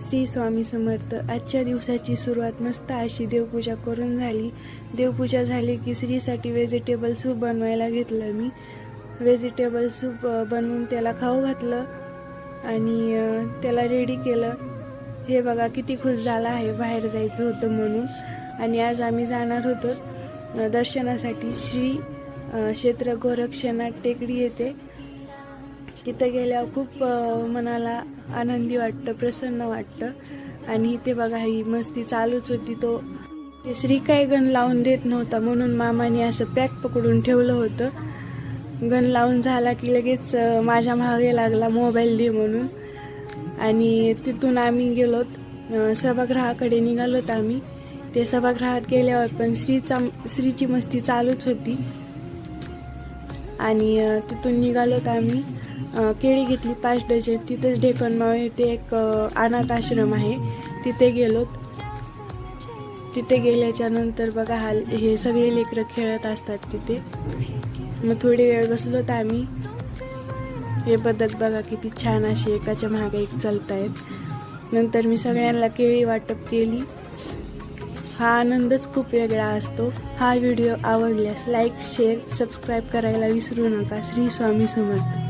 श्री स्वामी समर्थ। आजच्या दिवसाची सुरुवात मस्त अशी देवपूजा करून झाली। देवपूजा झाली की श्रीसाठी व्हेजिटेबल सूप बनवायला घेतलं मी। व्हेजिटेबल सूप बनवून त्याला खाऊ घातलं आणि त्याला रेडी केलं। हे बघा किती खुश झाला आहे, बाहेर जायचं होतं म्हणून। आणि आज आम्ही जाणार होतो दर्शनासाठी श्री क्षेत्र गोरक्षनाथ टेकडी येते। तिथे गेल्यावर खूप मनाला आनंदी वाटतं, प्रसन्न वाटतं। आणि इथे बघा ही मस्ती चालूच होती। तो श्री काय गण लावून देत नव्हता म्हणून मामाने असं पॅक पकडून ठेवलं होतं। गण लावून झाला की लगेच माझ्या मागे लागला मोबाईल दे म्हणून। आणि तिथून आम्ही गेलोत सभागृहाकडे निघालोत आम्ही। ते सभागृहात गेल्यावर पण श्रीची मस्ती चालूच होती। आणि तिथून निघालोत आम्ही। केळी घेतली 5 डझन। तिथेच ढेकणमाळ येथे एक अनाथ आश्रम आहे, तिथे गेलोत। तिथे गेल्याच्या नंतर बघा हे सगळे लेकरं खेळत असतात तिथे। मग थोडी वेळ बसलोत आम्ही। हे बदक बघा किती छान अशी एकाच्या मागे एक चालतायत। नंतर मी सगळ्यांना केळी वाटप केली। हा आनंदच खूप वेगळा असतो। हा व्हिडिओ आवडल्यास लाईक, शेअर, सबस्क्राईब करायला विसरू नका। श्री स्वामी समर्थ।